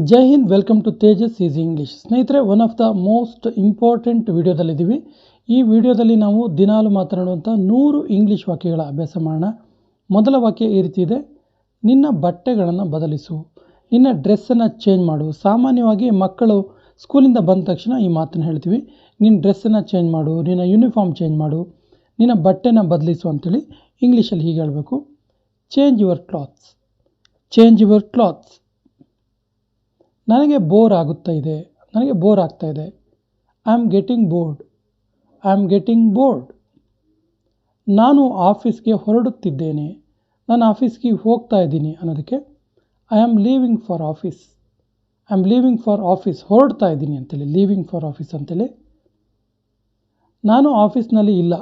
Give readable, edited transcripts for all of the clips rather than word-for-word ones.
Jai Hind, welcome to Tejas easy English. ಸ್ನೇಹಿತರೆ, one of the most important ವಿಡಿಯೋದಲ್ಲಿದ್ದೀವಿ. ಈ ವಿಡಿಯೋದಲ್ಲಿ ನಾವು ದಿನಾಲು ಮಾತನಾಡುವಂಥ 100 ಇಂಗ್ಲೀಷ್ ವಾಕ್ಯಗಳ ಅಭ್ಯಾಸ ಮಾಡೋಣ. ಮೊದಲ ವಾಕ್ಯ ಈ ರೀತಿ ಇದೆ: ನಿನ್ನ ಬಟ್ಟೆಗಳನ್ನು ಬದಲಿಸು, ನಿನ್ನ ಡ್ರೆಸ್ಸನ್ನು ಚೇಂಜ್ ಮಾಡು. ಸಾಮಾನ್ಯವಾಗಿ ಮಕ್ಕಳು ಸ್ಕೂಲಿಂದ ಬಂದ ತಕ್ಷಣ ಈ ಮಾತನ್ನು ಹೇಳ್ತೀವಿ, ನಿನ್ನ ಡ್ರೆಸ್ಸನ್ನು ಚೇಂಜ್ ಮಾಡು, ನಿನ್ನ ಯೂನಿಫಾರ್ಮ್ ಚೇಂಜ್ ಮಾಡು, ನಿನ್ನ ಬಟ್ಟೆನ ಬದಲಿಸು ಅಂತೇಳಿ ಇಂಗ್ಲೀಷಲ್ಲಿ ಹೀಗೆ ಹೇಳಬೇಕು: change your clothes, change your clothes. ನನಗೆ ಬೋರ್ ಆಗ್ತಾ ಇದೆ. I am getting bored, I am getting bored. ನಾನು ಆಫೀಸ್ಗೆ ಹೊರಡುತ್ತಿದ್ದೇನೆ, ನಾನು ಆಫೀಸ್ಗೆ ಹೋಗ್ತಾ ಇದ್ದೀನಿ ಅನ್ನೋದಕ್ಕೆ I am leaving for office, I am leaving for office, ಹೊರಡ್ತಾ ಇದ್ದೀನಿ ಅಂತೇಳಿ ಲೀವಿಂಗ್ ಫಾರ್ ಆಫೀಸ್ ಅಂತೇಳಿ. ನಾನು ಆಫೀಸ್ನಲ್ಲಿ ಇಲ್ಲ,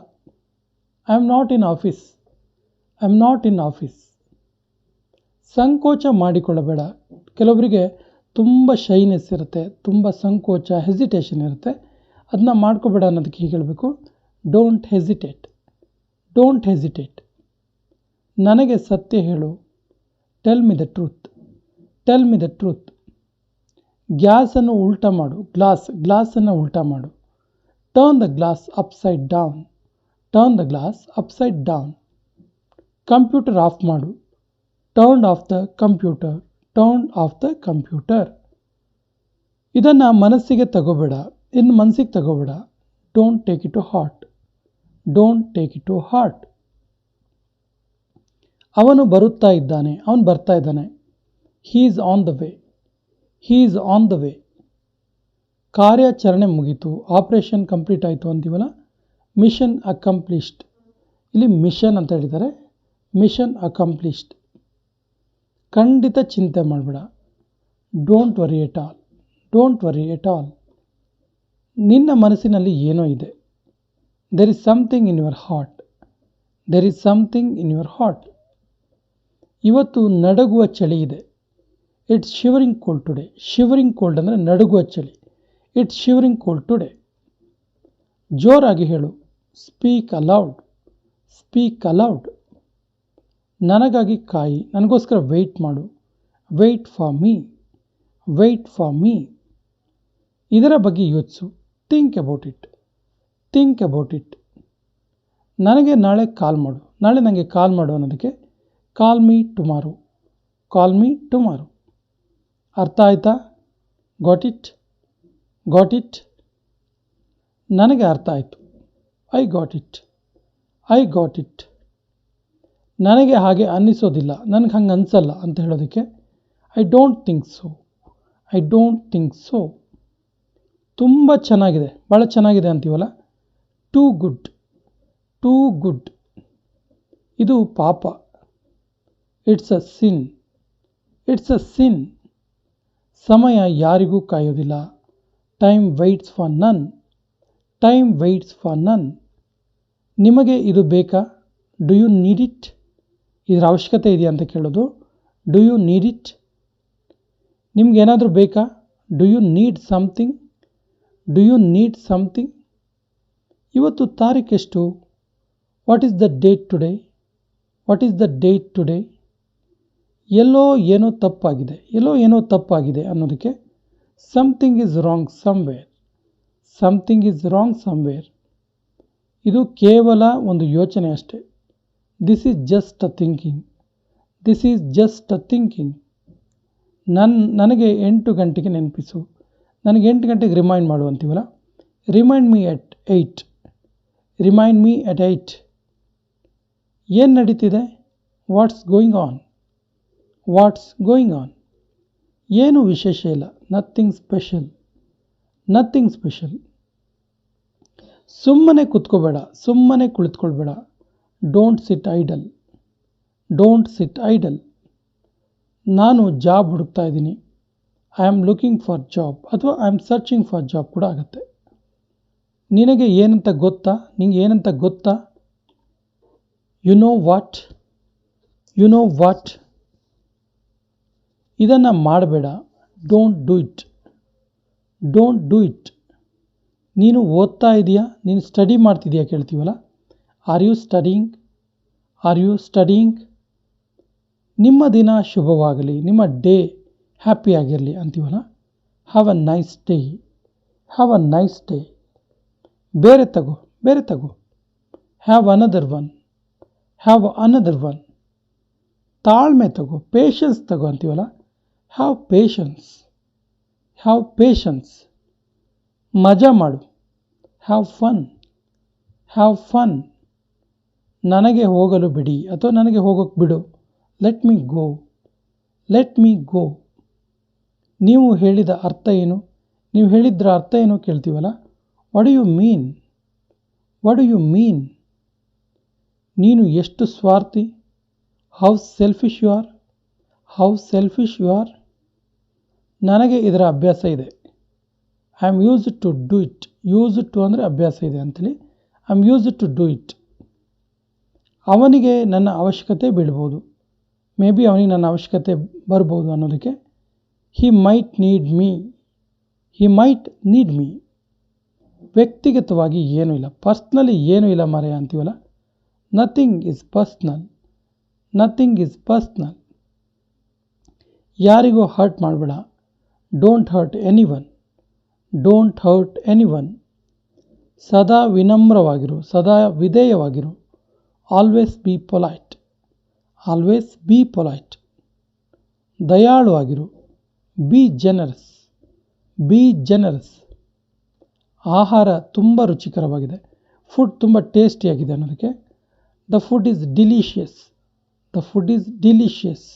I am not in office, I am not in office. ಸಂಕೋಚ ಮಾಡಿಕೊಳ್ಳಬೇಡ. ಕೆಲವರಿಗೆ ತುಂಬ ಶೈನೆಸ್ ಇರುತ್ತೆ, ತುಂಬ ಸಂಕೋಚ, ಹೆಸಿಟೇಷನ್ ಇರುತ್ತೆ. ಅದನ್ನ ಮಾಡ್ಕೋಬೇಡ ಅನ್ನೋದಕ್ಕೆ ಹೀಗೆ ಹೇಳಬೇಕು: ಡೋಂಟ್ ಹೆಸಿಟೇಟ್, ಡೋಂಟ್ ಹೆಸಿಟೇಟ್. ನನಗೆ ಸತ್ಯ ಹೇಳು, tell me the truth, tell me the truth. ಗ್ಯಾಸನ್ನು ಉಲ್ಟಾ ಮಾಡು, ಗ್ಲಾಸನ್ನು ಉಲ್ಟಾ ಮಾಡು. Turn the glass upside down, turn the glass upside down. Computer off ಮಾಡು, turn off the computer, turn off the computer. ಇದನ್ನು ಮನಸ್ಸಿಗೆ ತಗೋಬೇಡ, ಇನ್ನು ಮನಸ್ಸಿಗೆ ತಗೋಬೇಡ. Don't take it to heart, don't take it to heart. ಅವನು ಬರುತ್ತಾ ಇದ್ದಾನೆ, ಅವನು ಬರ್ತಾ ಇದ್ದಾನೆ. He is on the way, he is on the way. ಕಾರ್ಯಾಚರಣೆ ಮುಗೀತು, ಆಪರೇಷನ್ ಕಂಪ್ಲೀಟ್ ಆಯಿತು ಅಂತೀವಲ್ಲ, ಮಿಷನ್ ಅಕಂಪ್ಲಿಷ್ಡ್. ಇಲ್ಲಿ ಮಿಷನ್ ಅಂತ ಹೇಳಿದ್ದಾರೆ, ಮಿಷನ್ ಅಕಂಪ್ಲಿಷ್ಡ್. ಖಂಡಿತ ಚಿಂತೆ ಮಾಡಬೇಡ, don't worry at all, don't worry at all. ನಿನ್ನ ಮನಸ್ಸಿನಲ್ಲಿ ಏನೋ ಇದೆ, there is something in your heart, there is something in your heart. ಇವತ್ತು ನಡುಗುವ ಚಳಿ ಇದೆ, it's shivering cold today. Shivering cold ಅಂದರೆ ನಡುಗುವ ಚಳಿ, ಇಟ್ಸ್ ಶಿವರಿಂಗ್ ಕೋಲ್ಡ್ ಟುಡೇ. ಜೋರಾಗಿ ಹೇಳು, ಸ್ಪೀಕ್ ಅಲೌಡ್, ಸ್ಪೀಕ್ ಅಲೌಡ್. ನನಗಾಗಿ ಕಾಯಿ, ನನಗೋಸ್ಕರ ವೆಯ್ಟ್ ಮಾಡು, wait for me, wait for me. ಇದರ ಬಗ್ಗೆ ಯೋಚಿಸು, think about it, think about it. ನನಗೆ ನಾಳೆ ಕಾಲ್ ಮಾಡು, ನಾಳೆ ನನಗೆ ಕಾಲ್ ಮಾಡು ಅನ್ನೋದಕ್ಕೆ call me tomorrow, call me tomorrow. ಅರ್ಥ ಆಯ್ತಾ? Got it, got it. ನನಗೆ ಅರ್ಥ ಆಯಿತು, I got it, I got it. ನನಗೆ ಹಾಗೆ ಅನ್ನಿಸೋದಿಲ್ಲ, ನನಗೆ ಹಂಗೆ ಅನಿಸಲ್ಲ ಅಂತ ಹೇಳೋದಕ್ಕೆ I don't think so, I don't think so. ತುಂಬ ಚೆನ್ನಾಗಿದೆ, ಭಾಳ ಚೆನ್ನಾಗಿದೆ ಅಂತೀವಲ್ಲ, ಟೂ ಗುಡ್, ಟೂ ಗುಡ್. ಇದು ಪಾಪ, it's a sin, it's a sin. ಸಮಯ ಯಾರಿಗೂ ಕಾಯೋದಿಲ್ಲ, time waits for none, time waits for none. ನಿಮಗೆ ಇದು ಬೇಕಾ? Do you need it? ಇದರ ಅವಶ್ಯಕತೆ ಇದೆಯಾ ಅಂತ ಕೇಳೋದು, ಡು ಯು ನೀಡ್ ಇಟ್? ನಿಮ್ಗೇನಾದರೂ ಬೇಕಾ? Do you need something, do you need something. ಇವತ್ತು ತಾರೀಕೆಷ್ಟು? What is the date today, what is the date today. ಎಲ್ಲೋ ಏನೋ ತಪ್ಪಾಗಿದೆ, ಎಲ್ಲೋ ಏನೋ ತಪ್ಪಾಗಿದೆ ಅನ್ನೋದಕ್ಕೆ something is wrong somewhere, something is wrong somewhere. ಇದು ಕೇವಲ ಒಂದು ಯೋಚನೆ ಅಷ್ಟೇ. This is just a thinking, this is just a thinking. ನನಗೆ 8 ಗಂಟೆಗೆ ನೆನಪಿಸು, ನನಗೆ 8 ಗಂಟೆಗೆ ರಿಮೈಂಡ್ ಮಾಡು ಅಂತೀವಲ್ಲ, ರಿಮೈಂಡ್ ಮೀ ಎಟ್ 8, ರಿಮೈಂಡ್ ಮೀ ಎಟ್ 8. ಏನು ನಡೀತಿದೆ? What's going on, what's going on. ಏನು ವಿಶೇಷ ಇಲ್ಲ, ನಥಿಂಗ್ ಸ್ಪೆಷಲ್, ನಥಿಂಗ್ ಸ್ಪೆಷಲ್. ಸುಮ್ಮನೆ ಕೂತ್ಕೋಬೇಡ, ಸುಮ್ಮನೆ ಕುಳಿತುಕೊಳ್ಬೇಡ. Don't sit idle, don't sit idle. ನಾನು ಜಾಬ್ ಹುಡುಕ್ತಾ ಇದ್ದೀನಿ, I am looking for job, ಅಥವಾ I am searching for job ಕೂಡ ಆಗುತ್ತೆ. ನಿನಗೆ ಏನಂತ ಗೊತ್ತಾ, ನಿಂಗೆ ಏನಂತ ಗೊತ್ತಾ? You know what, you know what. ಇದನ್ನು ಮಾಡಬೇಡ, don't do it, don't do it. ನೀನು ಓದ್ತಾ ಇದೆಯಾ, ನೀನು ಸ್ಟಡಿ ಮಾಡ್ತಿದೆಯಾ ಕೇಳ್ತೀವಲ್ಲ, are you studying, are you studying. ನಿಮ್ಮ ದಿನ ಶುಭವಾಗಲಿ, ನಿಮ್ಮ ಡೇ ಹ್ಯಾಪಿ ಆಗಿರಲಿ ಅಂತೀವಲ್ಲ. Have a nice day, have a nice day. ಬೇರೆ ತಗೋ, ಬೇರೆ ತಗೋ. Have another one, have another one. ತಾಳ್ಮೆ ತಗೋ, ಪೇಷನ್ಸ್ ತಗೋ ಅಂತೀವಲ್ಲ. Have patience, have patience. ಮಜಾ ಮಾಡು, ಹ್ಯಾವ್ ಫನ್, ಹ್ಯಾವ್ ಫನ್. ನನಗೆ ಹೋಗಲು ಬಿಡಿ ಅಥವಾ ನನಗೆ ಹೋಗೋಕ್ಕೆ ಬಿಡು, let me go, let me go. ನೀವು ಹೇಳಿದ ಅರ್ಥ ಏನು, ನೀವು ಹೇಳಿದ್ರ ಅರ್ಥ ಏನು ಕೇಳ್ತೀವಲ್ಲ. What do you mean, what do you mean. ನೀನು ಎಷ್ಟು ಸ್ವಾರ್ಥಿ, how selfish you are, how selfish you are. ನನಗೆ ಇದರ ಅಭ್ಯಾಸ ಇದೆ, I am used to do it. Used to ಅಂದರೆ ಅಭ್ಯಾಸ ಇದೆ ಅಂತೇಳಿ, I am used to do it. ಅವನಿಗೆ ನನ್ನ ಅವಶ್ಯಕತೆ ಬೀಳ್ಬೋದು, ಮೇ ಬಿ ಅವನಿಗೆ ನನ್ನ ಅವಶ್ಯಕತೆ ಬರ್ಬೋದು ಅನ್ನೋದಕ್ಕೆ he might need me, he might need me. ವ್ಯಕ್ತಿಗತವಾಗಿ ಏನೂ ಇಲ್ಲ, ಪರ್ಸ್ನಲಿ ಏನೂ ಇಲ್ಲ ಮಾರಾಯ ಅಂತೀವಲ್ಲ. Nothing is personal, nothing is personal. ಯಾರಿಗೂ ಹರ್ಟ್ ಮಾಡಬೇಡ, don't hurt anyone, don't hurt anyone. ಸದಾ ವಿನಮ್ರವಾಗಿರು, ಸದಾ ವಿಧೇಯವಾಗಿರು. Always be polite, always be polite. ದಯಾಳುವಾಗಿರು, ಬಿ ಜನರಸ್, ಬಿ ಜನರಸ್. ಆಹಾರ ತುಂಬ ರುಚಿಕರವಾಗಿದೆ, ಫುಡ್ ತುಂಬ ಟೇಸ್ಟಿಯಾಗಿದೆ ಅನ್ನೋದಕ್ಕೆ the food is delicious, the food is delicious.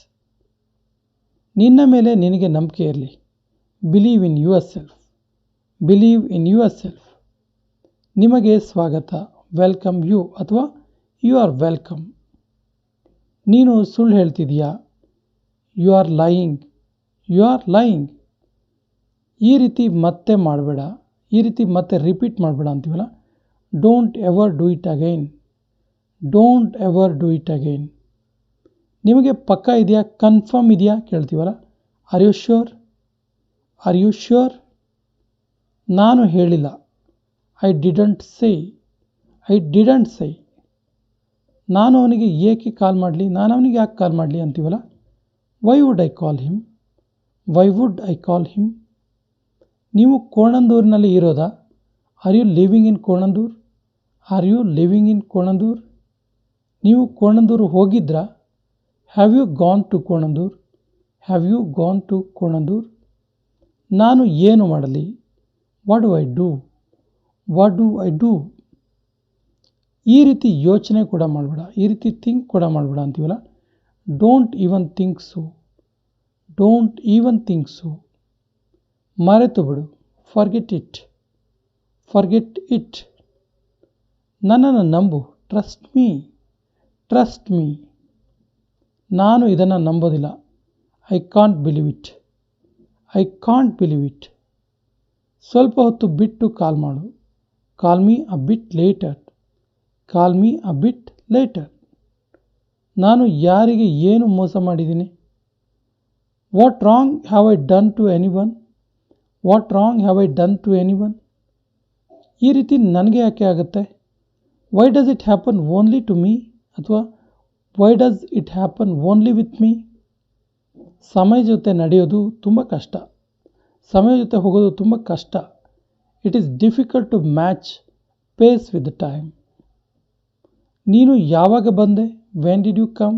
ನಿನ್ನ ಮೇಲೆ ನಿನಗೆ ನಂಬಿಕೆ ಇರಲಿ, believe in yourself, believe in yourself. ನಿಮಗೆ ಸ್ವಾಗತ, ವೆಲ್ಕಮ್ ಯು ಅಥವಾ ಯು ಆರ್ ವೆಲ್ಕಮ್. ನೀನು ಸುಳ್ಳು ಹೇಳ್ತಿದೀಯಾ, you are lying, you are lying. ಈ ರೀತಿ ಮತ್ತೆ ಮಾಡಬೇಡ, ಈ ರೀತಿ ಮತ್ತೆ ರಿಪೀಟ್ ಮಾಡಬೇಡ ಅಂತೀವಲ್ಲ. Don't ever do it again, don't ever do it again. ನಿಮಗೆ ಪಕ್ಕಾ ಇದೆಯಾ, ಕನ್ಫರ್ಮ್ ಇದೆಯಾ ಕೇಳ್ತೀವಲ್ಲ. Are you sure, are you sure. ನಾನು ಹೇಳಿಲ್ಲ, I didn't say, I didn't say. ನಾನು ಅವನಿಗೆ ಏಕೆ ಕಾಲ್ ಮಾಡಲಿ, ನಾನು ಅವನಿಗೆ ಯಾಕೆ ಕಾಲ್ ಮಾಡಲಿ ಅಂತೀವಲ್ಲ. Why would I call him, why would I call him. ನೀವು ಕೋಣಂದೂರಿನಲ್ಲಿ ಇರೋದಾ, are you living in Konandur, are you living in Konandur. ನೀವು ಕೋಣಂದೂರು ಹೋಗಿದ್ರಾ, have you gone to Konandur, have you gone to Konandur. ನಾನು ಏನು ಮಾಡಲಿ, what do I do, what do I do. ಈ ರೀತಿ ಯೋಚನೆ ಕೂಡ ಮಾಡಬೇಡ, ಈ ರೀತಿ ಥಿಂಕ್ ಕೂಡ ಮಾಡಬೇಡ ಅಂತೀವಲ್ಲ. Don't even think so, don't even think so. ಮರೆತು ಬಿಡು, ಫರ್ಗೆಟ್ ಇಟ್, ಫರ್ಗೆಟ್ ಇಟ್. ನನ್ನನ್ನು ನಂಬು, ಟ್ರಸ್ಟ್ ಮೀ, ಟ್ರಸ್ಟ್ ಮೀ. ನಾನು ಇದನ್ನು ನಂಬೋದಿಲ್ಲ, I can't believe it, I can't believe it. ಸ್ವಲ್ಪ ಹೊತ್ತು ಬಿಟ್ಟು ಕಾಲ್ ಮಾಡು, call me a bit later, call me a bit later. ನಾನು ಯಾರಿಗೆ ಏನು ಮೋಸ ಮಾಡಿದ್ದೀನಿ, what wrong have I done to anyone, what wrong have I done to anyone. ಈ ರೀತಿ ನನಗೆ ಯಾಕೆ ಆಗುತ್ತೆ, why does it happen only to me ಅಥವಾ why does it happen only with me. ಸಮಯ ಜೊತೆ ನಡೆಯೋದು ತುಂಬ ಕಷ್ಟ, ಸಮಯ ಜೊತೆ ಹೋಗೋದು ತುಂಬ ಕಷ್ಟ. It is difficult to match pace with the time. ನೀನು ಯಾವಾಗ ಬಂದೆ, when did you come,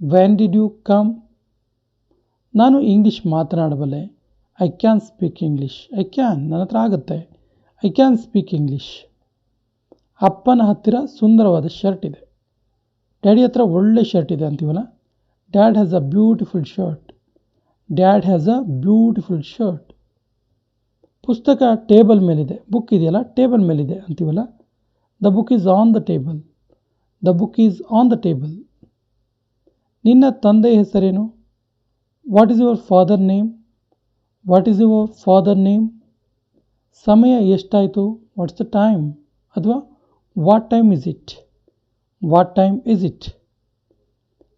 when did you come. ನಾನು ಇಂಗ್ಲೀಷ್ ಮಾತನಾಡಬಲ್ಲೆ, I can speak English, I can, ನನ್ನ ಹತ್ರ ಆಗುತ್ತೆ, ಐ ಕ್ಯಾನ್ ಸ್ಪೀಕ್ ಇಂಗ್ಲೀಷ್. ಅಪ್ಪನ ಹತ್ತಿರ ಸುಂದರವಾದ ಶರ್ಟ್ ಇದೆ, ಡ್ಯಾಡಿ ಹತ್ರ ಒಳ್ಳೆ ಶರ್ಟ್ ಇದೆ ಅಂತೀವಲ್ಲ. Dad has a beautiful shirt, dad has a beautiful shirt. ಪುಸ್ತಕ ಟೇಬಲ್ ಮೇಲಿದೆ, ಬುಕ್ ಇದೆಯಲ್ಲ ಟೇಬಲ್ ಮೇಲಿದೆ ಅಂತೀವಲ್ಲ. The book is on the table, the book is on the table. ನಿನ್ನ ತಂದೆಯ ಹೆಸರೇನು, what is your father name, what is your father name. ಸಮಯ ಎಷ್ಟಾಯಿತು, ವಾಟ್ಸ್ ದ ಟೈಮ್ ಅಥವಾ what time is it, what time is it.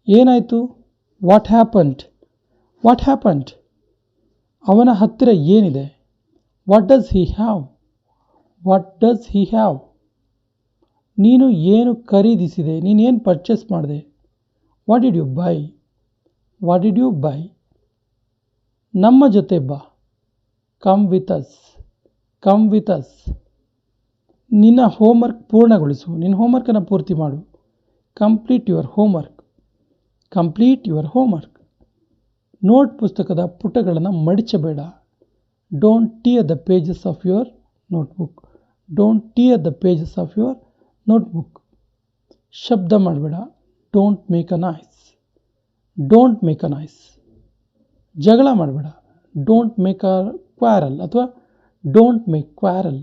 ಏನಾಯಿತು, what happened, what happened. ಅವನ ಹತ್ತಿರ ಏನಿದೆ, what does he have, what does he have. ನೀನು ಏನು ಖರೀದಿಸಿದೆ, ನೀನೇನು ಪರ್ಚೇಸ್ ಮಾಡಿದೆ, what did you buy, what did you buy. ನಮ್ಮ ಜೊತೆ ಬಾ, come with us, come with us. ನಿನ್ನ ಹೋಮ್ವರ್ಕ್ ಪೂರ್ಣಗೊಳಿಸು, ನಿನ್ನ ಹೋಮ್ವರ್ಕನ್ನು ಪೂರ್ತಿ ಮಾಡು. Complete your homework, complete your homework. Note ಪುಸ್ತಕದ ಪುಟಗಳನ್ನು ಮಡಿಚಬೇಡ. Don't tear the pages of your notebook, don't tear the pages of your notebook. ಶಬ್ದ ಮಾಡಬೇಡ. Don't make a noise, don't make a noise. ಜಗಳ ಮಾಡಬೇಡ. ಡೋಂಟ್ ಮೇಕ್ ಅ ಕ್ವಾರಲ್ ಅಥವಾ don't make quarrel.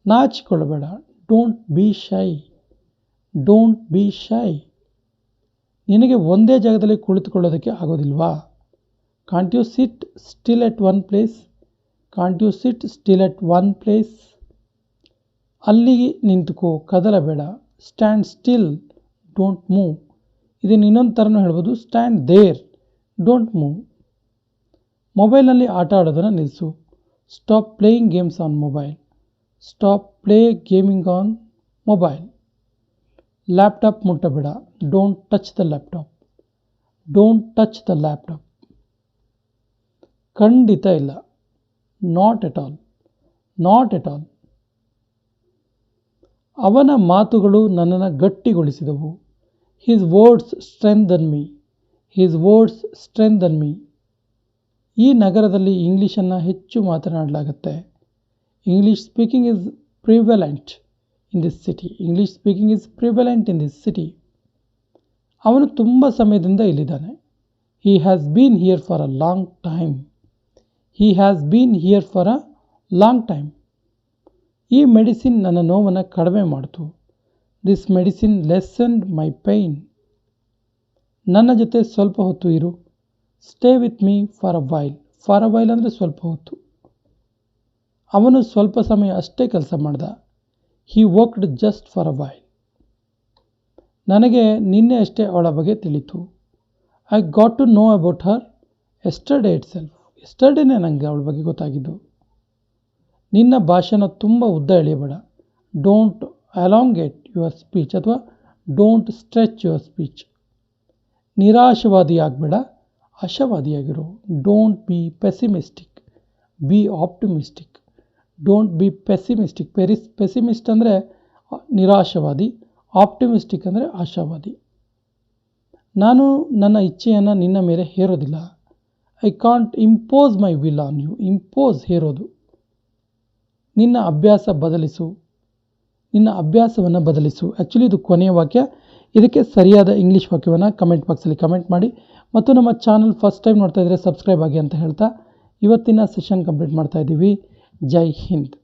ನಾಚಿಕೊಳ್ಳಬೇಡ. Don't be shy, don't be shy. ನಿನಗೆ ಒಂದೇ ಜಾಗದಲ್ಲಿ ಕುಳಿತುಕೊಳ್ಳೋದಕ್ಕೆ ಆಗೋದಿಲ್ವಾ? Can't you sit still at one place, can't you sit still at one place. ಅಲ್ಲಿಗೆ ನಿಂತುಕೋ, ಕದಲಬೇಡ. Stand still, don't move. ಇದನ್ನು ಇನ್ನೊಂದು ಥರನೂ ಹೇಳ್ಬೋದು, ಸ್ಟ್ಯಾಂಡ್ ದೇರ್, ಡೋಂಟ್ ಮೂವ್. ಮೊಬೈಲ್ನಲ್ಲಿ ಆಟ ಆಡೋದನ್ನು ನಿಲ್ಲಿಸು. Stop playing games on mobile, stop play gaming on mobile. Laptop ಮುಟ್ಟಬೇಡ. Don't touch the laptop, don't touch the laptop. ಖಂಡಿತ ಇಲ್ಲ. Not at all, not at all. ಅವನ ಮಾತುಗಳು ನನ್ನನ್ನು ಗಟ್ಟಿಗೊಳಿಸಿದವು. His words strengthen me, his words strengthen me. ಈ ನಗರದಲ್ಲಿ ಇಂಗ್ಲೀಷನ್ನು ಹೆಚ್ಚು ಮಾತನಾಡಲಾಗುತ್ತೆ. English speaking is prevalent in this city, English speaking is prevalent in this city. ಅವನು ತುಂಬ ಸಮಯದಿಂದ ಇಲ್ಲಿದ್ದಾನೆ. He has been here for a long time, he has been here for a long time. ಈ ಮೆಡಿಸಿನ್ ನನ್ನ ನೋವನ್ನು ಕಡಿಮೆ ಮಾಡಿತು. This medicine lessened my pain. ನನ್ನ ಜೊತೆ ಸ್ವಲ್ಪ ಹೊತ್ತು ಇರು. Stay with me for a while, for a while ಅಂದರೆ ಸ್ವಲ್ಪ ಹೊತ್ತು. ಅವನು ಸ್ವಲ್ಪ ಸಮಯ ಅಷ್ಟೇ ಕೆಲಸ ಮಾಡ್ದ. He worked just for a while. ನನಗೆ ನಿನ್ನೆ ಅಷ್ಟೇ ಅವಳ ಬಗ್ಗೆ ತಿಳಿತು. I got to know about her yesterday itself. ಎಸ್ಟರ್ಡೇನೇ ನನಗೆ ಅವಳ ಬಗ್ಗೆ ಗೊತ್ತಾಗಿದ್ದು. ನಿನ್ನ ಭಾಷೆನ ತುಂಬ ಉದ್ದ ಎಳೆಯಬೇಡ. ಡೋಂಟ್ ಅಲಾಂಗೇಟ್ ಯುವರ್ ಸ್ಪೀಚ್ ಅಥವಾ ಡೋಂಟ್ ಸ್ಟ್ರೆಚ್ ಯುವರ್ ಸ್ಪೀಚ್. ನಿರಾಶವಾದಿಯಾಗಬೇಡ, ಆಶಾವಾದಿಯಾಗಿರು. Don't be pessimistic, be optimistic. Don't be pessimistic. Pessimist ಅಂದರೆ ನಿರಾಶವಾದಿ, ಆಪ್ಟಿಮಿಸ್ಟಿಕ್ ಅಂದರೆ ಆಶಾವಾದಿ. ನಾನು ನನ್ನ ಇಚ್ಛೆಯನ್ನು ನಿನ್ನ ಮೇಲೆ ಹೇರೋದಿಲ್ಲ. I can't impose my will on you. Impose ಹೇರೋದು. ನಿನ್ನ ಅಭ್ಯಾಸ ಬದಲಿಸು, ನಿನ್ನ ಅಭ್ಯಾಸವನ್ನು ಬದಲಿಸು. ಆ್ಯಕ್ಚುಲಿ ಇದು ಕೊನೆಯ ವಾಕ್ಯ. ಇದಕ್ಕೆ ಸರಿಯಾದ ಇಂಗ್ಲೀಷ್ ವಾಕ್ಯವನ್ನು ಕಮೆಂಟ್ ಬಾಕ್ಸಲ್ಲಿ ಕಮೆಂಟ್ ಮಾಡಿ. ಮತ್ತು ನಮ್ಮ ಚಾನಲ್ ಫಸ್ಟ್ ಟೈಮ್ ನೋಡ್ತಾ ಇದ್ದರೆ ಸಬ್ಸ್ಕ್ರೈಬ್ ಆಗಿ ಅಂತ ಹೇಳ್ತಾ ಇವತ್ತಿನ ಸೆಷನ್ ಕಂಪ್ಲೀಟ್ ಮಾಡ್ತಾ ಇದ್ದೀವಿ. ಜೈ ಹಿಂದ್.